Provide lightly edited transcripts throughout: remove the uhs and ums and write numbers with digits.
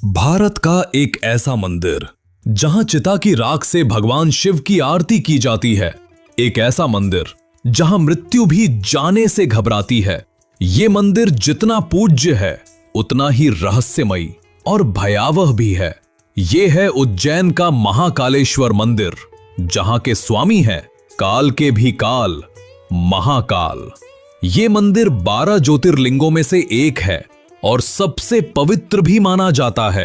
भारत का एक ऐसा मंदिर जहां चिता की राख से भगवान शिव की आरती की जाती है। एक ऐसा मंदिर जहां मृत्यु भी जाने से घबराती है। ये मंदिर जितना पूज्य है उतना ही रहस्यमयी और भयावह भी है। ये है उज्जैन का महाकालेश्वर मंदिर, जहां के स्वामी हैं काल के भी काल, महाकाल। ये मंदिर 12 ज्योतिर्लिंगों में से एक है और सबसे पवित्र भी माना जाता है।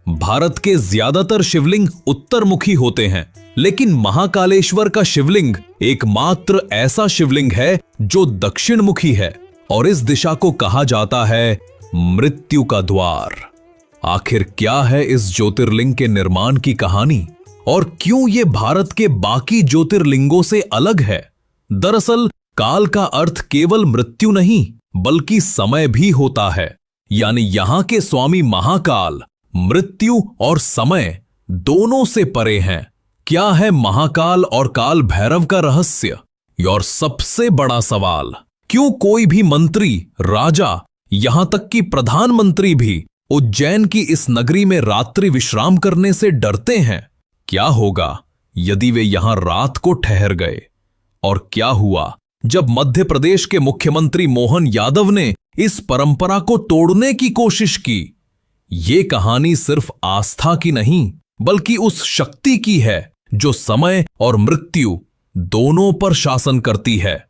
भारत के ज्यादातर शिवलिंग उत्तरमुखी होते हैं, लेकिन महाकालेश्वर का शिवलिंग एकमात्र ऐसा शिवलिंग है जो दक्षिणमुखी है और इस दिशा को कहा जाता है मृत्यु का द्वार। आखिर क्या है इस ज्योतिर्लिंग के निर्माण की कहानी और क्यों ये भारत के बाकी ज्योतिर्लिंगों से अलग है? दरअसल काल का अर्थ केवल मृत्यु नहीं बल्कि समय भी होता है। यानी यहां के स्वामी महाकाल मृत्यु और समय दोनों से परे हैं। क्या है महाकाल और काल भैरव का रहस्य? और सबसे बड़ा सवाल, क्यों कोई भी मंत्री, राजा, यहां तक कि प्रधानमंत्री भी उज्जैन की इस नगरी में रात्रि विश्राम करने से डरते हैं? क्या होगा यदि वे यहां रात को ठहर गए? और क्या हुआ जब मध्य प्रदेश के मुख्यमंत्री मोहन यादव ने इस परंपरा को तोड़ने की कोशिश की? ये कहानी सिर्फ आस्था की नहीं बल्कि उस शक्ति की है जो समय और मृत्यु दोनों पर शासन करती है,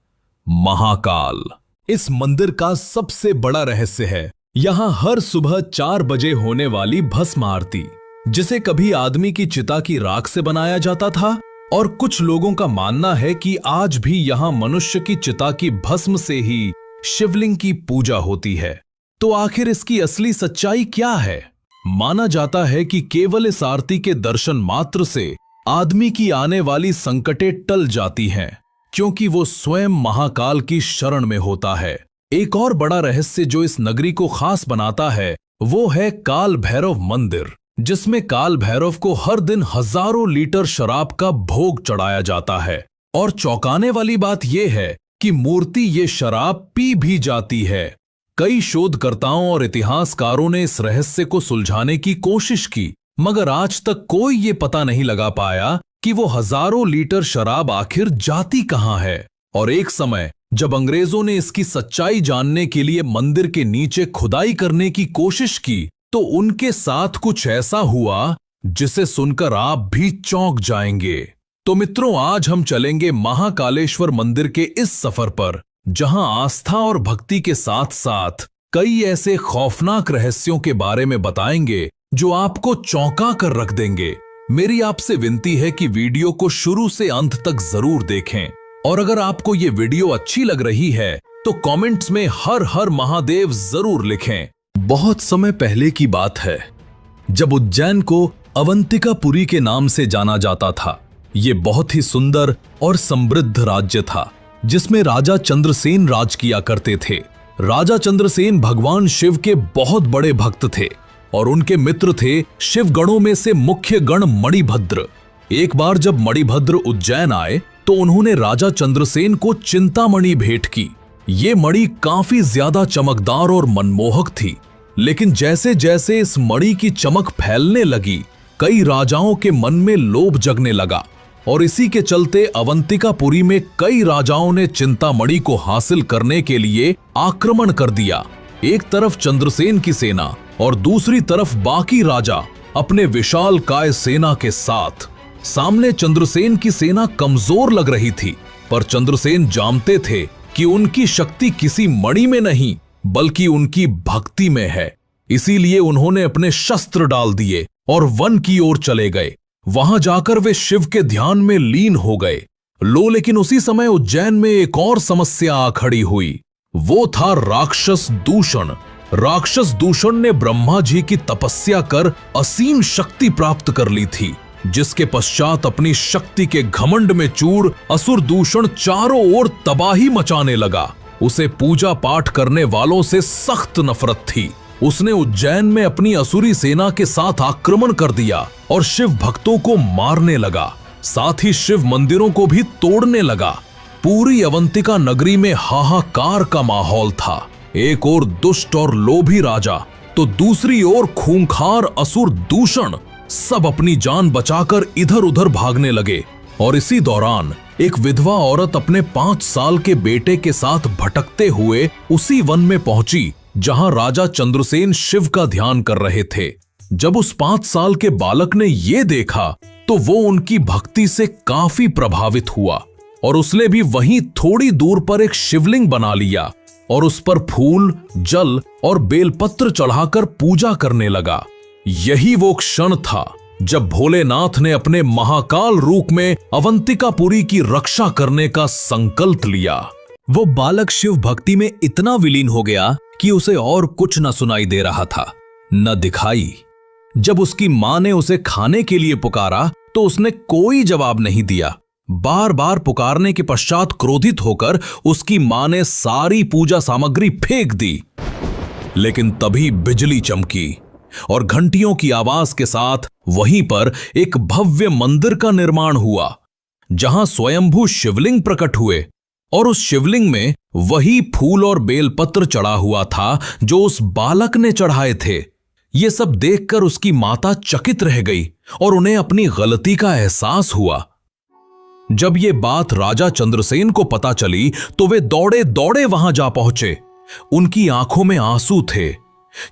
महाकाल। इस मंदिर का सबसे बड़ा रहस्य है यहां हर सुबह 4 बजे होने वाली भस्म आरती, जिसे कभी आदमी की चिता की राख से बनाया जाता था और कुछ लोगों का मानना है कि आज भी यहां मनुष्य की चिता की भस्म से ही शिवलिंग की पूजा होती है। तो आखिर इसकी असली सच्चाई क्या है? माना जाता है कि केवल इस आरती के दर्शन मात्र से आदमी की आने वाली संकटें टल जाती हैं, क्योंकि वो स्वयं महाकाल की शरण में होता है। एक और बड़ा रहस्य जो इस नगरी को खास बनाता है वो है काल भैरव मंदिर, जिसमें काल भैरव को हर दिन हजारों लीटर शराब का भोग चढ़ाया जाता है। और चौंकाने वाली बात यह है कि मूर्ति ये शराब पी भी जाती है। कई शोधकर्ताओं और इतिहासकारों ने इस रहस्य को सुलझाने की कोशिश की, मगर आज तक कोई ये पता नहीं लगा पाया कि वो हजारों लीटर शराब आखिर जाती कहां है। और एक समय जब अंग्रेजों ने इसकी सच्चाई जानने के लिए मंदिर के नीचे खुदाई करने की कोशिश की तो उनके साथ कुछ ऐसा हुआ जिसे सुनकर आप भी चौंक जाएंगे। तो मित्रों, आज हम चलेंगे महाकालेश्वर मंदिर के इस सफर पर, जहां आस्था और भक्ति के साथ साथ कई ऐसे खौफनाक रहस्यों के बारे में बताएंगे जो आपको चौंका कर रख देंगे। मेरी आपसे विनती है कि वीडियो को शुरू से अंत तक जरूर देखें और अगर आपको ये वीडियो अच्छी लग रही है तो कमेंट्स में हर हर महादेव जरूर लिखें। बहुत समय पहले की बात है जब उज्जैन को अवंतिकापुरी के नाम से जाना जाता था। ये बहुत ही सुंदर और समृद्ध राज्य था जिसमें राजा चंद्रसेन राज किया करते थे। राजा चंद्रसेन भगवान शिव के बहुत बड़े भक्त थे और उनके मित्र थे शिवगणों में से मुख्य गण मणिभद्र। एक बार जब मणिभद्र उज्जैन आए तो उन्होंने राजा चंद्रसेन को चिंतामणि भेंट की। ये मणि काफी ज्यादा चमकदार और मनमोहक थी, लेकिन जैसे जैसे इस मणि की चमक फैलने लगी कई राजाओं के मन में लोभ जगने लगा और इसी के चलते अवंतिकापुरी में कई राजाओं ने चिंतामणि को हासिल करने के लिए आक्रमण कर दिया। एक तरफ चंद्रसेन की सेना और दूसरी तरफ बाकी राजा अपने विशाल काय सेना के साथ। सामने चंद्रसेन की सेना कमजोर लग रही थी, पर चंद्रसेन जानते थे कि उनकी शक्ति किसी मणि में नहीं बल्कि उनकी भक्ति में है। इसीलिए उन्होंने अपने शस्त्र डाल दिए और वन की ओर चले गए। वहां जाकर वे शिव के ध्यान में लीन हो गए। लेकिन उसी समय उज्जैन में एक और समस्या आ खड़ी हुई। वो था राक्षस दूषण। राक्षस दूषण ने ब्रह्मा जी की तपस्या कर असीम शक्ति प्राप्त कर ली थी, जिसके पश्चात अपनी शक्ति के घमंड में चूर असुर दूषण चारों ओर तबाही मचाने लगा। उसे पूजा पाठ करने वालों से सख्त नफरत थी। उसने उज्जैन में अपनी असुरी सेना के साथ आक्रमण कर दिया और शिव भक्तों को मारने लगा, साथ ही शिव मंदिरों को भी तोड़ने लगा। पूरी अवंतिका नगरी में हाहाकार का माहौल था। एक ओर दुष्ट और लोभी राजा तो दूसरी ओर खूंखार असुर दूषण सब अपनी जान बचाकर इधर उधर भागने लगे। और इसी दौरान एक विधवा औरत अपने 5 साल के बेटे के साथ भटकते हुए उसी वन में पहुंची जहां राजा चंद्रसेन शिव का ध्यान कर रहे थे। जब उस 5 साल के बालक ने ये देखा तो वो उनकी भक्ति से काफी प्रभावित हुआ और उसने भी वहीं थोड़ी दूर पर एक शिवलिंग बना लिया और उस पर फूल, जल और बेलपत्र चढ़ाकर पूजा करने लगा। यही वो क्षण था जब भोलेनाथ ने अपने महाकाल रूप में अवंतिकापुरी की रक्षा करने का संकल्प लिया। वो बालक शिव भक्ति में इतना विलीन हो गया कि उसे और कुछ न सुनाई दे रहा था, न दिखाई। जब उसकी मां ने उसे खाने के लिए पुकारा तो उसने कोई जवाब नहीं दिया। बार बार पुकारने के पश्चात क्रोधित होकर उसकी मां ने सारी पूजा सामग्री फेंक दी। लेकिन तभी बिजली चमकी और घंटियों की आवाज के साथ वहीं पर एक भव्य मंदिर का निर्माण हुआ, जहां स्वयंभू शिवलिंग प्रकट हुए और उस शिवलिंग में वही फूल और बेलपत्र चढ़ा हुआ था जो उस बालक ने चढ़ाए थे। ये सब देखकर उसकी माता चकित रह गई और उन्हें अपनी गलती का एहसास हुआ। जब ये बात राजा चंद्रसेन को पता चली तो वे दौड़े दौड़े वहां जा पहुंचे। उनकी आंखों में आंसू थे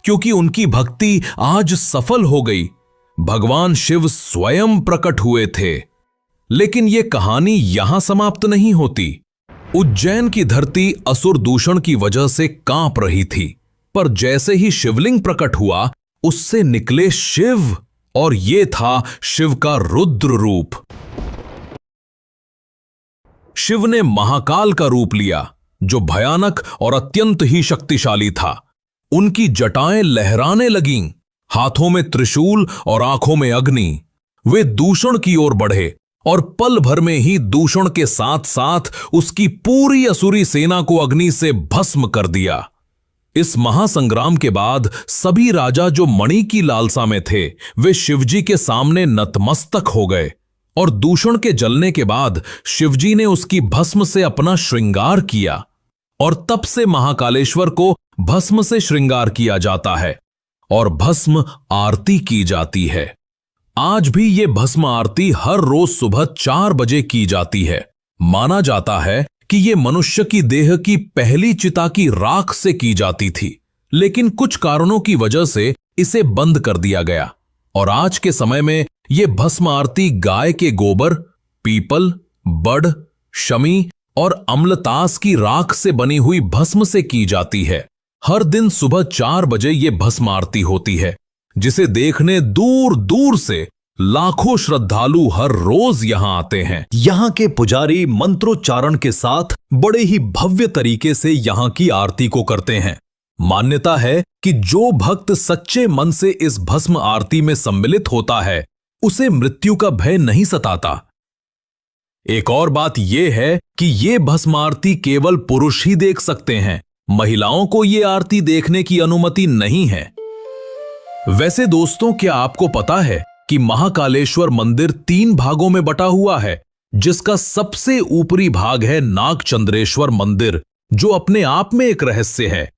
क्योंकि उनकी भक्ति आज सफल हो गई। भगवान शिव स्वयं प्रकट हुए थे। लेकिन यह कहानी यहां समाप्त नहीं होती। उज्जैन की धरती असुर दूषण की वजह से कांप रही थी, पर जैसे ही शिवलिंग प्रकट हुआ उससे निकले शिव, और यह था शिव का रुद्र रूप। शिव ने महाकाल का रूप लिया जो भयानक और अत्यंत ही शक्तिशाली था। उनकी जटाएं लहराने लगीं, हाथों में त्रिशूल और आंखों में अग्नि। वे दूषण की ओर बढ़े और पल भर में ही दूषण के साथ साथ उसकी पूरी असुरी सेना को अग्नि से भस्म कर दिया। इस महासंग्राम के बाद सभी राजा जो मणि की लालसा में थे वे शिवजी के सामने नतमस्तक हो गए और दूषण के जलने के बाद शिवजी ने उसकी भस्म से अपना श्रृंगार किया और तब से महाकालेश्वर को भस्म से श्रृंगार किया जाता है और भस्म आरती की जाती है। आज भी ये भस्म आरती हर रोज सुबह 4 बजे की जाती है। माना जाता है कि ये मनुष्य की देह की पहली चिता की राख से की जाती थी, लेकिन कुछ कारणों की वजह से इसे बंद कर दिया गया और आज के समय में ये भस्म आरती गाय के गोबर, पीपल, बड़, शमी और अम्लतास की राख से बनी हुई भस्म से की जाती है। हर दिन सुबह 4 बजे ये भस्म आरती होती है, जिसे देखने दूर दूर से लाखों श्रद्धालु हर रोज यहां आते हैं। यहाँ के पुजारी मंत्रोच्चारण के साथ बड़े ही भव्य तरीके से यहाँ की आरती को करते हैं। मान्यता है कि जो भक्त सच्चे मन से इस भस्म आरती में सम्मिलित होता है उसे मृत्यु का भय नहीं सताता। एक और बात यह है कि ये भस्म आरती केवल पुरुष ही देख सकते हैं, महिलाओं को ये आरती देखने की अनुमति नहीं है। वैसे दोस्तों, क्या आपको पता है कि महाकालेश्वर मंदिर 3 भागों में बटा हुआ है, जिसका सबसे ऊपरी भाग है नागचंद्रेश्वर मंदिर, जो अपने आप में एक रहस्य है।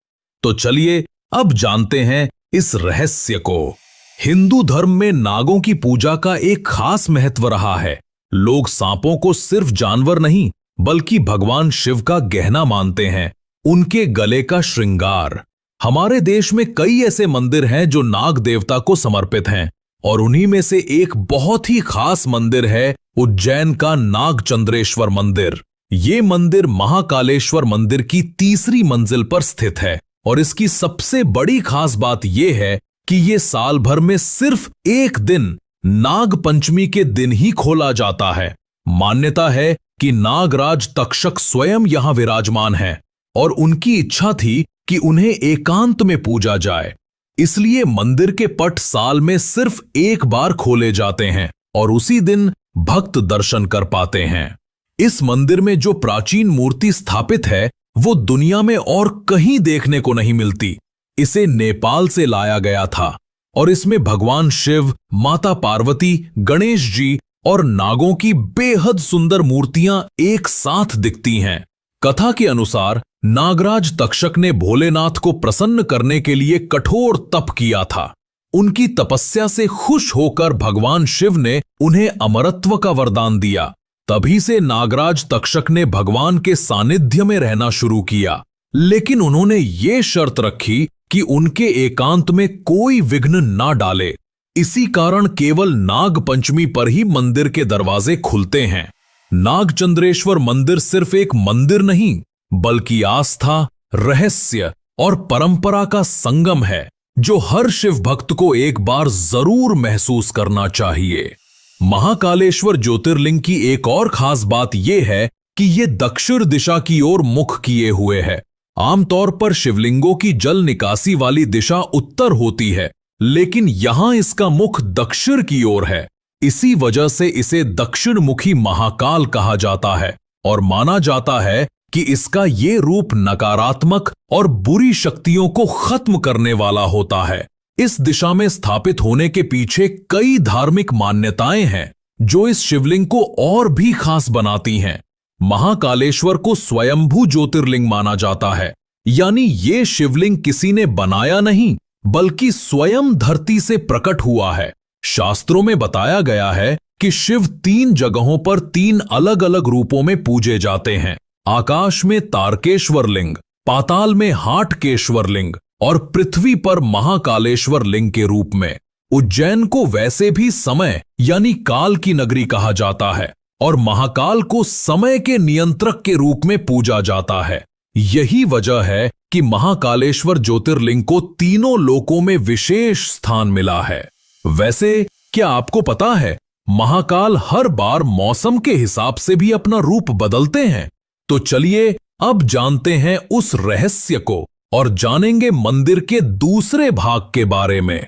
तो चलिए अब जानते हैं इस रहस्य को। हिंदू धर्म में नागों की पूजा का एक खास महत्व रहा है। लोग सांपों को सिर्फ जानवर नहीं बल्कि भगवान शिव का गहना मानते हैं, उनके गले का श्रृंगार। हमारे देश में कई ऐसे मंदिर हैं जो नाग देवता को समर्पित हैं और उन्हीं में से एक बहुत ही खास मंदिर है उज्जैन का नागचंद्रेश्वर मंदिर। ये मंदिर महाकालेश्वर मंदिर की 3री मंजिल पर स्थित है और इसकी सबसे बड़ी खास बात यह है कि ये साल भर में सिर्फ एक दिन नाग पंचमी के दिन ही खोला जाता है। मान्यता है कि नागराज तक्षक स्वयं यहां विराजमान हैं और उनकी इच्छा थी कि उन्हें एकांत में पूजा जाए, इसलिए मंदिर के पट साल में सिर्फ एक बार खोले जाते हैं और उसी दिन भक्त दर्शन कर पाते हैं। इस मंदिर में जो प्राचीन मूर्ति स्थापित है वो दुनिया में और कहीं देखने को नहीं मिलती। इसे नेपाल से लाया गया था और इसमें भगवान शिव, माता पार्वती, गणेश जी और नागों की बेहद सुंदर मूर्तियां एक साथ दिखती हैं। कथा के अनुसार नागराज तक्षक ने भोलेनाथ को प्रसन्न करने के लिए कठोर तप किया था। उनकी तपस्या से खुश होकर भगवान शिव ने उन्हें अमरत्व का वरदान दिया। तभी से नागराज तक्षक ने भगवान के सानिध्य में रहना शुरू किया, लेकिन उन्होंने ये शर्त रखी कि उनके एकांत में कोई विघ्न ना डाले। इसी कारण केवल नाग पंचमी पर ही मंदिर के दरवाजे खुलते हैं। नागचंद्रेश्वर मंदिर सिर्फ एक मंदिर नहीं, बल्कि आस्था, रहस्य और परंपरा का संगम है, जो हर शिव भक्त को एक बार जरूर महसूस करना चाहिए। महाकालेश्वर ज्योतिर्लिंग की एक और खास बात यह है कि ये दक्षिण दिशा की ओर मुख किए हुए है। आमतौर पर शिवलिंगों की जल निकासी वाली दिशा उत्तर होती है, लेकिन यहां इसका मुख दक्षिण की ओर है। इसी वजह से इसे दक्षिण मुखी महाकाल कहा जाता है और माना जाता है कि इसका ये रूप नकारात्मक और बुरी शक्तियों को खत्म करने वाला होता है। इस दिशा में स्थापित होने के पीछे कई धार्मिक मान्यताएं हैं, जो इस शिवलिंग को और भी खास बनाती हैं। महाकालेश्वर को स्वयंभू ज्योतिर्लिंग माना जाता है, यानी ये शिवलिंग किसी ने बनाया नहीं, बल्कि स्वयं धरती से प्रकट हुआ है। शास्त्रों में बताया गया है कि शिव 3 जगहों पर 3 अलग अलग रूपों में पूजे जाते हैं। आकाश में तारकेश्वर लिंग, पाताल में हाटकेश्वर लिंग और पृथ्वी पर महाकालेश्वर लिंग के रूप में। उज्जैन को वैसे भी समय यानी काल की नगरी कहा जाता है और महाकाल को समय के नियंत्रक के रूप में पूजा जाता है। यही वजह है कि महाकालेश्वर ज्योतिर्लिंग को तीनों लोकों में विशेष स्थान मिला है। वैसे क्या आपको पता है, महाकाल हर बार मौसम के हिसाब से भी अपना रूप बदलते हैं? तो चलिए अब जानते हैं उस रहस्य को और जानेंगे मंदिर के दूसरे भाग के बारे में।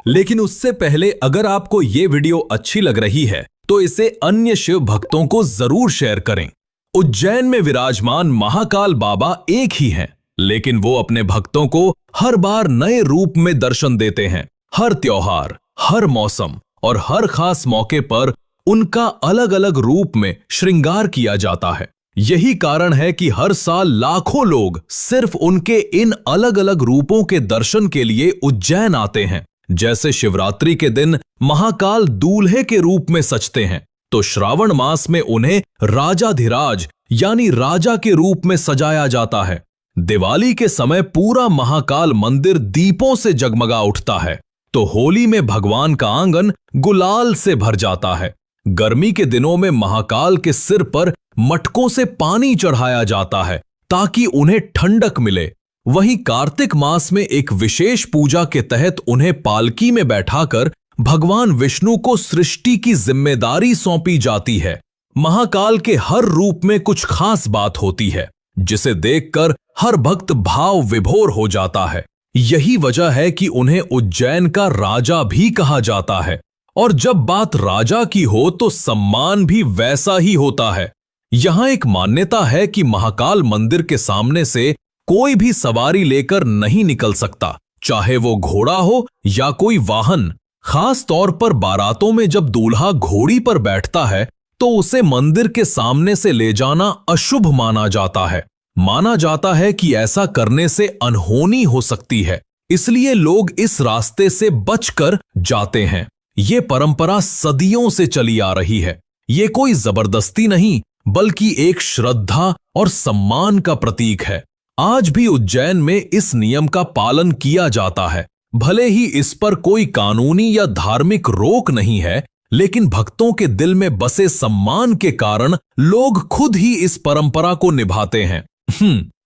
लेकिन उससे पहले अगर आपको ये वीडियो अच्छी लग रही है तो इसे अन्य शिव भक्तों को जरूर शेयर करें। उज्जैन में विराजमान महाकाल बाबा एक ही हैं, लेकिन वो अपने भक्तों को हर बार नए रूप में दर्शन देते हैं। हर त्योहार, हर मौसम और हर खास मौके पर उनका अलग अलग रूप में श्रृंगार किया जाता है। यही कारण है कि हर साल लाखों लोग सिर्फ उनके इन अलग अलग रूपों के दर्शन के लिए उज्जैन आते हैं। जैसे शिवरात्रि के दिन महाकाल दूल्हे के रूप में सजते हैं, तो श्रावण मास में उन्हें राजाधिराज यानी राजा के रूप में सजाया जाता है। दिवाली के समय पूरा महाकाल मंदिर दीपों से जगमगा उठता है, तो होली में भगवान का आंगन गुलाल से भर जाता है। गर्मी के दिनों में महाकाल के सिर पर मटकों से पानी चढ़ाया जाता है ताकि उन्हें ठंडक मिले। वहीं कार्तिक मास में एक विशेष पूजा के तहत उन्हें पालकी में बैठाकर भगवान विष्णु को सृष्टि की जिम्मेदारी सौंपी जाती है। महाकाल के हर रूप में कुछ खास बात होती है, जिसे देखकर हर भक्त भाव विभोर हो जाता है। यही वजह है कि उन्हें उज्जैन का राजा भी कहा जाता है। और जब बात राजा की हो तो सम्मान भी वैसा ही होता है। यहां एक मान्यता है कि महाकाल मंदिर के सामने से कोई भी सवारी लेकर नहीं निकल सकता, चाहे वो घोड़ा हो या कोई वाहन। खास तौर पर बारातों में जब दूल्हा घोड़ी पर बैठता है तो उसे मंदिर के सामने से ले जाना अशुभ माना जाता है। माना जाता है कि ऐसा करने से अनहोनी हो सकती है, इसलिए लोग इस रास्ते से बचकर जाते हैं। ये परंपरा सदियों से चली आ रही है। ये कोई जबरदस्ती नहीं, बल्कि एक श्रद्धा और सम्मान का प्रतीक है। आज भी उज्जैन में इस नियम का पालन किया जाता है। भले ही इस पर कोई कानूनी या धार्मिक रोक नहीं है, लेकिन भक्तों के दिल में बसे सम्मान के कारण लोग खुद ही इस परंपरा को निभाते हैं।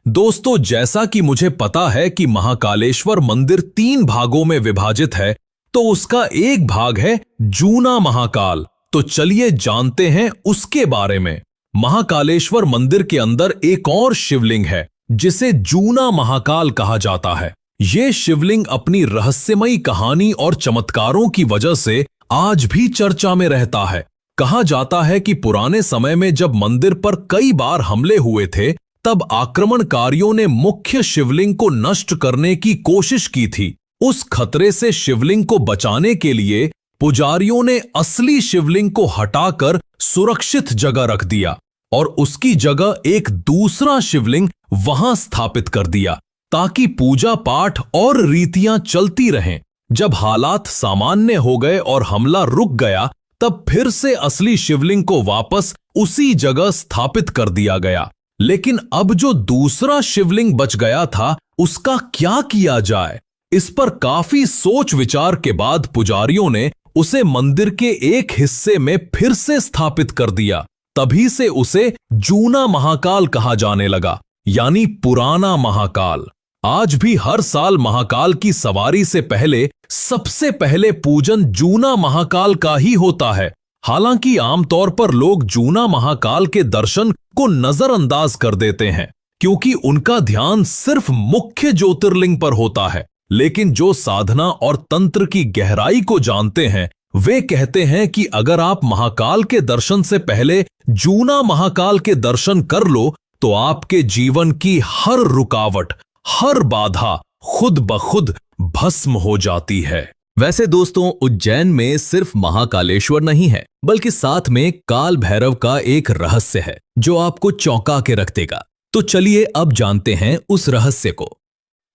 दोस्तों, जैसा कि मुझे पता है कि महाकालेश्वर मंदिर 3 भागों में विभाजित है, तो उसका एक भाग है जूना महाकाल। तो चलिए जानते हैं उसके बारे में। महाकालेश्वर मंदिर के अंदर एक और शिवलिंग है जिसे जूना महाकाल कहा जाता है। ये शिवलिंग अपनी रहस्यमयी कहानी और चमत्कारों की वजह से आज भी चर्चा में रहता है। कहा जाता है कि पुराने समय में जब मंदिर पर कई बार हमले हुए थे, तब आक्रमणकारियों ने मुख्य शिवलिंग को नष्ट करने की कोशिश की थी। उस खतरे से शिवलिंग को बचाने के लिए पुजारियों ने असली शिवलिंग को हटाकर सुरक्षित जगह रख दिया और उसकी जगह एक दूसरा शिवलिंग वहां स्थापित कर दिया ताकि पूजा पाठ और रीतियां चलती रहें। जब हालात सामान्य हो गए और हमला रुक गया, तब फिर से असली शिवलिंग को वापस उसी जगह स्थापित कर दिया गया। लेकिन अब जो दूसरा शिवलिंग बच गया था, उसका क्या किया जाए? इस पर काफी सोच विचार के बाद पुजारियों ने उसे मंदिर के एक हिस्से में फिर से स्थापित कर दिया। तभी से उसे जूना महाकाल कहा जाने लगा, यानी पुराना महाकाल। आज भी हर साल महाकाल की सवारी से पहले सबसे पहले पूजन जूना महाकाल का ही होता है। हालांकि आमतौर पर लोग जूना महाकाल के दर्शन को नजरअंदाज कर देते हैं, क्योंकि उनका ध्यान सिर्फ मुख्य ज्योतिर्लिंग पर होता है। लेकिन जो साधना और तंत्र की गहराई को जानते हैं, वे कहते हैं कि अगर आप महाकाल के दर्शन से पहले जूना महाकाल के दर्शन कर लो, तो आपके जीवन की हर रुकावट, हर बाधा खुद ब खुद भस्म हो जाती है। वैसे दोस्तों, उज्जैन में सिर्फ महाकालेश्वर नहीं है, बल्कि साथ में काल भैरव का एक रहस्य है जो आपको चौंका के रख देगा। तो चलिए अब जानते हैं उस रहस्य को।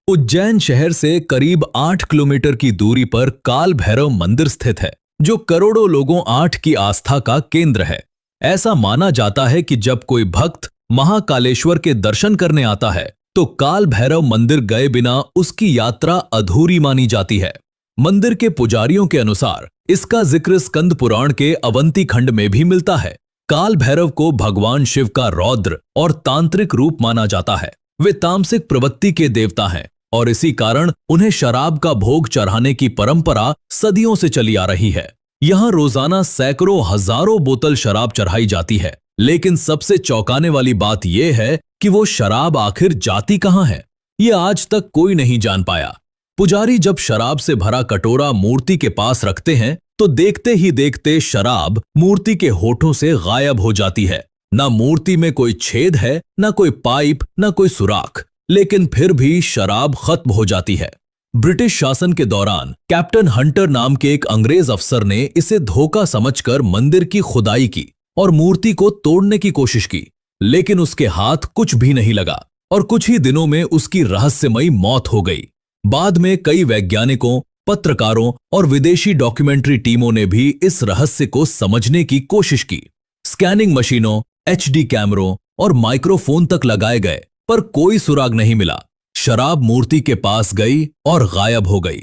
उज्जैन शहर से करीब 8 किलोमीटर की दूरी पर काल भैरव मंदिर स्थित है, जो करोड़ों लोगों 8 की आस्था का केंद्र है। ऐसा माना जाता है कि जब कोई भक्त महाकालेश्वर के दर्शन करने आता है, तो काल भैरव मंदिर गए बिना उसकी यात्रा अधूरी मानी जाती है। मंदिर के पुजारियों के अनुसार इसका जिक्र स्कंद पुराण के अवंती खंड में भी मिलता है। काल भैरव को भगवान शिव का रौद्र और तांत्रिक रूप माना जाता है। वे तामसिक प्रवृत्ति के देवता हैं और इसी कारण उन्हें शराब का भोग चढ़ाने की परंपरा सदियों से चली आ रही है। यहाँ रोजाना सैकड़ों हजारों बोतल शराब चढ़ाई जाती है। लेकिन सबसे चौंकाने वाली बात यह है कि वो शराब आखिर जाती कहाँ है, ये आज तक कोई नहीं जान पाया। पुजारी जब शराब से भरा कटोरा मूर्ति के पास रखते हैं, तो देखते ही देखते शराब मूर्ति के होठों से गायब हो जाती है। ना मूर्ति में कोई छेद है, ना कोई पाइप, ना कोई सुराख, लेकिन फिर भी शराब खत्म हो जाती है। ब्रिटिश शासन के दौरान कैप्टन हंटर नाम के एक अंग्रेज अफसर ने इसे धोखा समझकर मंदिर की खुदाई की और मूर्ति को तोड़ने की कोशिश की, लेकिन उसके हाथ कुछ भी नहीं लगा और कुछ ही दिनों में उसकी रहस्यमयी मौत हो गई। बाद में कई वैज्ञानिकों, पत्रकारों और विदेशी डॉक्यूमेंट्री टीमों ने भी इस रहस्य को समझने की कोशिश की। स्कैनिंग मशीनों, HD कैमरों और माइक्रोफोन तक लगाए गए, पर कोई सुराग नहीं मिला। शराब मूर्ति के पास गई और गायब हो गई।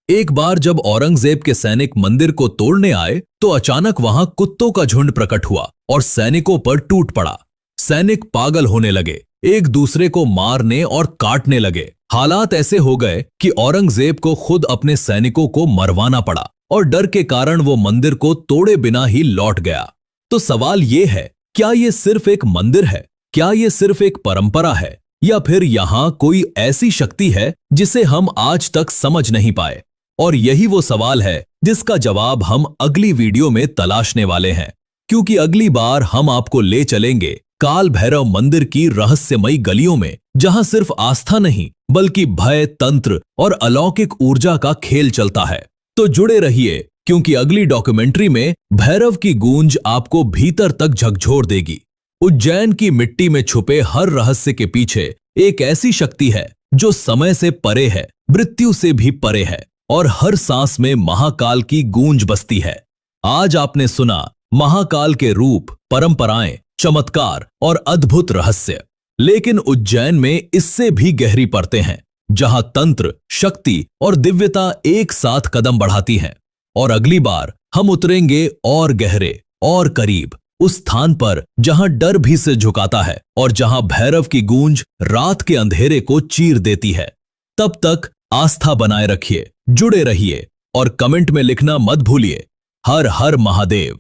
एक बार जब औरंगजेब के सैनिक मंदिर को तोड़ने आए, तो अचानक वहां कुत्तों का झुंड प्रकट हुआ और सैनिकों पर टूट पड़ा। सैनिक पागल होने लगे, एक दूसरे को मारने और काटने लगे। हालात ऐसे हो गए कि औरंगजेब को खुद अपने सैनिकों को मरवाना पड़ा और डर के कारण वो मंदिर को तोड़े बिना ही लौट गया। तो सवाल ये है, क्या ये सिर्फ एक मंदिर है? क्या ये सिर्फ एक परंपरा है? या फिर यहाँ कोई ऐसी शक्ति है जिसे हम आज तक समझ नहीं पाए? और यही वो सवाल है जिसका जवाब हम अगली वीडियो में तलाशने वाले हैं, क्योंकि अगली बार हम आपको ले चलेंगे काल भैरव मंदिर की रहस्यमयी गलियों में, जहां सिर्फ आस्था नहीं बल्कि भय, तंत्र और अलौकिक ऊर्जा का खेल चलता है। तो जुड़े रहिए, क्योंकि अगली डॉक्यूमेंट्री में भैरव की गूंज आपको भीतर तक झकझोर देगी। उज्जैन की मिट्टी में छुपे हर रहस्य के पीछे एक ऐसी शक्ति है जो समय से परे है, मृत्यु से भी परे है और हर सांस में महाकाल की गूंज बसती है। आज आपने सुना महाकाल के रूप, परंपराएं, चमत्कार और अद्भुत रहस्य, लेकिन उज्जैन में इससे भी गहरी परतें हैं, जहां तंत्र, शक्ति और दिव्यता एक साथ कदम बढ़ाती हैं। और अगली बार हम उतरेंगे और गहरे और करीब, उस स्थान पर जहां डर भी सिर झुकाता है और जहां भैरव की गूंज रात के अंधेरे को चीर देती है। तब तक आस्था बनाए रखिए, जुड़े रहिए और कमेंट में लिखना मत भूलिए। हर हर महादेव।